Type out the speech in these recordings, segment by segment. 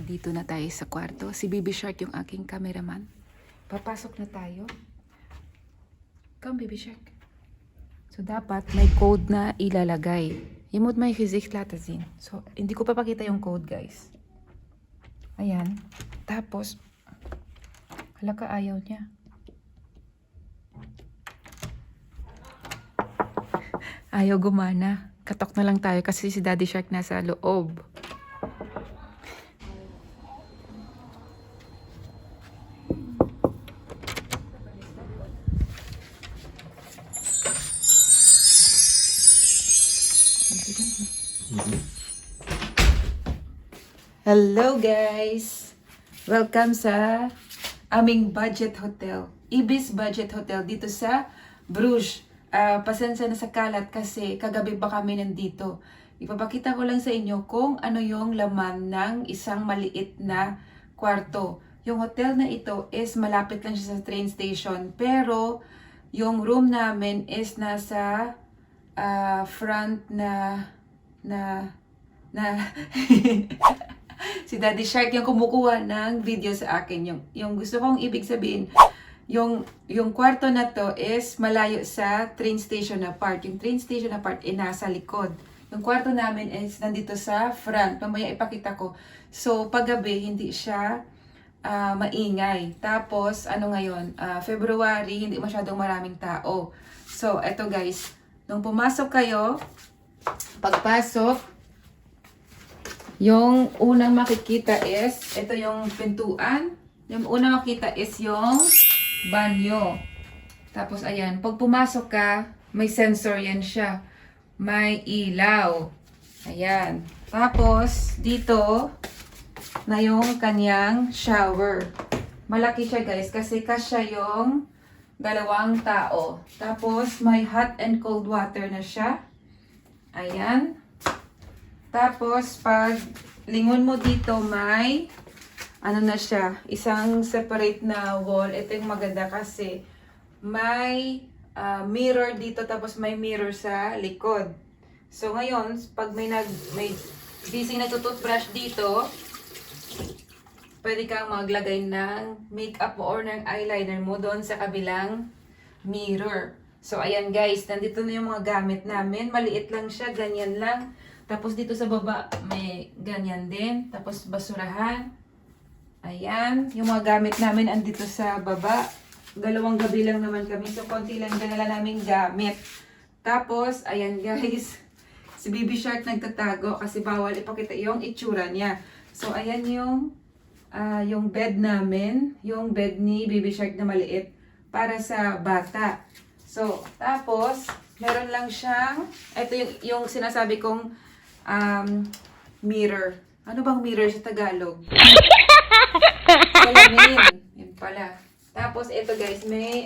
Nandito na tayo sa kwarto. Si Baby Shark yung aking cameraman. Papasok na tayo. Come, Baby Shark. So, dapat may code na ilalagay. Je moet mijn gezicht laten zien. So, hindi ko papakita yung code, guys. Ayan. Tapos, hala ka, ayaw niya. Ayaw gumana. Katok na lang tayo kasi si Daddy Shark nasa loob. Hello guys! Welcome sa aming budget hotel. Ibis Budget Hotel dito sa Bruges. Pasensya na sa kalat kasi kagabi pa kami nandito. Ipapakita ko lang sa inyo kung ano yung laman ng isang maliit na kwarto. Yung hotel na ito is malapit lang siya sa train station. Pero yung room namin is nasa front na si Daddy Shark yung kumukuha ng video sa akin. Yung gusto kong ibig sabihin, yung kwarto na to is malayo sa train station na part. Yung train station na part ay nasa likod. Yung kwarto namin is nandito sa front. Mamaya ipakita ko. So, paggabi, hindi siya maingay. Tapos, ano ngayon? February, hindi masyadong maraming tao. So, eto guys. Nung pumasok kayo, pagpasok, yung unang makikita is, ito yung pintuan. Yung unang makita is yung banyo. Tapos ayan, pag pumasok ka, may sensor yan siya. May ilaw. Ayan. Tapos, dito, na yung kanyang shower. Malaki siya guys, kasi kasya yung 2 tao. Tapos, may hot and cold water na siya. Ayan. Tapos, pag lingon mo dito, may, ano na siya, isang separate na wall. Ito yung maganda kasi may mirror dito, tapos may mirror sa likod. So, ngayon, pag may busy nagtutoothbrush dito, pwede kang maglagay ng makeup mo or ng eyeliner mo doon sa kabilang mirror. So, ayan guys, nandito na yung mga gamit namin. Maliit lang siya, ganyan lang. Tapos dito sa baba, may ganyan din. Tapos basurahan. Ayan. Yung mga gamit namin andito sa baba. 2 gabi lang naman kami. So, konti lang dinala namin gamit. Tapos, ayan guys. Si Baby Shark nagtatago kasi bawal ipakita yung itsura niya. So, ayan yung bed namin. Yung bed ni Baby Shark na maliit para sa bata. So, tapos, meron lang siyang, ito yung sinasabi kong mirror. Ano bang mirror sa Tagalog? Salamin. Yun pala. Tapos, ito guys, may,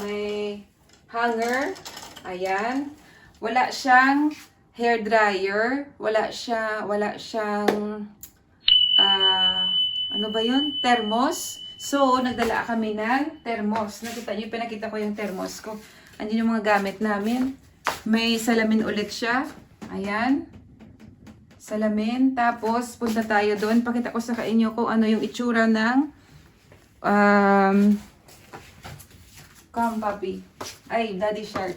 may hanger. Ayan. Wala siyang hair dryer. Wala siyang, ano ba yun? Thermos. So, nagdala kami ng thermos. Nakita niyo, pinakita ko yung thermos ko. Andyan yung mga gamit namin. May salamin ulit siya. Ayan. Salamin. Tapos, punta tayo doon. Pakita ko sa inyo kung ano yung itsura ng come, papi. Ay, Daddy Shark.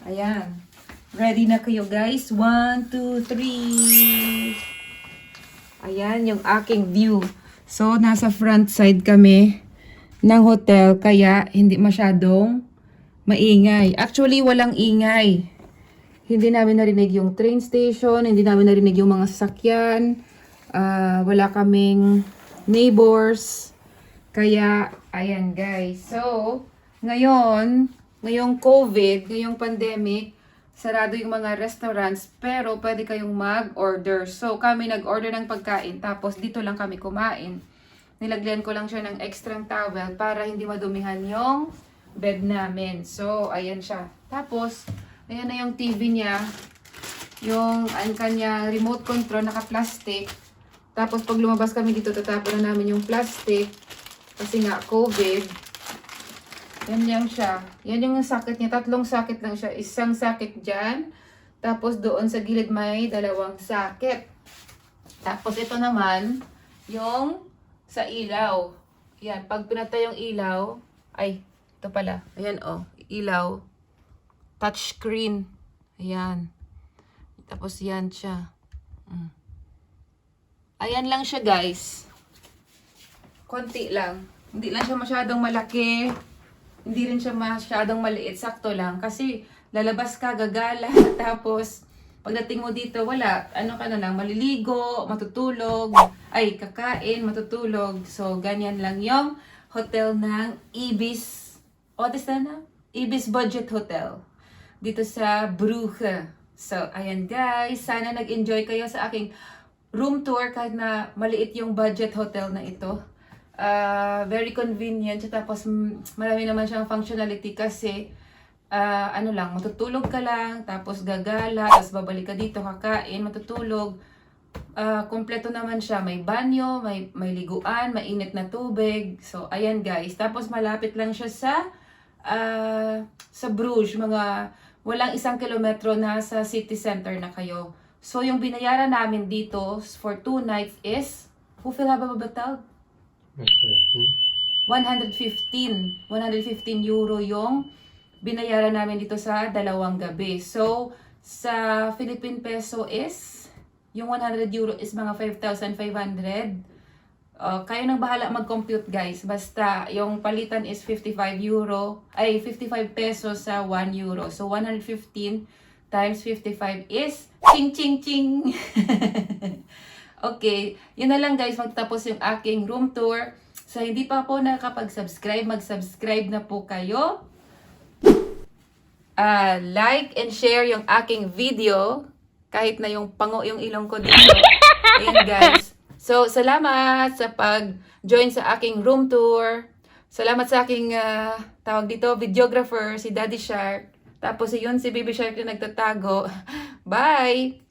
Ayan. Ready na kayo, guys? 1, 2, 3. Ayan, yung aking view. So, nasa front side kami ng hotel, kaya hindi masyadong maingay. Actually, walang ingay. Hindi namin narinig yung train station, hindi namin narinig yung mga sasakyan. Wala kaming neighbors. Kaya, ayan guys. So, ngayong COVID, ngayong pandemic, sarado yung mga restaurants, pero pwede kayong mag-order. So, kami nag-order ng pagkain, tapos dito lang kami kumain. Nilagyan ko lang siya ng extra towel para hindi madumihan yung bed namin. So, ayan siya. Tapos, ayan na yung TV niya. Yung kanya remote control, naka-plastic. Tapos, pag lumabas kami dito, tatapon na namin yung plastic. Kasi nga, COVID. Yan lang siya. Yan yung socket niya. 3 socket lang siya. Isang socket dyan. Tapos, doon sa gilid may 2 socket. Tapos, ito naman, yung sa ilaw. Yan, pag pinatay yung ilaw, ay, ito pala. Ayan, oh, ilaw. Touchscreen. Ayan. Tapos yan siya. Ayan lang siya, guys. Konti lang. Hindi lang siya masyadong malaki. Hindi rin siya masyadong maliit. Sakto lang. Kasi lalabas ka, gagala. Tapos, pagdating mo dito, wala. Ano ka na lang, maliligo, matutulog. Ay, kakain, matutulog. So, ganyan lang yung hotel ng Ibis. What is that na? Ibis Budget Hotel. Dito sa Brugge. So, ayan guys. Sana nag-enjoy kayo sa aking room tour kahit na maliit yung budget hotel na ito. Very convenient. Tapos, marami naman siyang functionality kasi ano lang, matutulog ka lang, tapos gagala, tapos babalik ka dito, kakain, matutulog. Kompleto naman siya. May banyo, may liguan, mainit na tubig. So, ayan guys. Tapos, malapit lang siya sa Bruges. Walang 1 kilometro na sa city center na kayo. So, yung binayaran namin dito for 2 nights is, hoeveel hebben we betaald? 115 euro yung binayaran namin dito sa 2 gabi. So, sa Philippine peso is, yung 100 euro is mga 5,500. Kayo nang bahala mag-compute guys. Basta, yung palitan is 55 pesos sa 1 euro. So, 115 times 55 is, ching ching ching! Okay, yun na lang guys. Magtapos yung aking room tour. So, hindi pa po nakakapag-subscribe, mag-subscribe na po kayo. Like and share yung aking video. Kahit na yung pango yung ilong ko dito. Ayan guys. So, salamat sa pag-join sa aking room tour. Salamat sa aking, tawag dito, videographer, si Daddy Shark. Tapos yun, si Baby Shark yung nagtatago. Bye!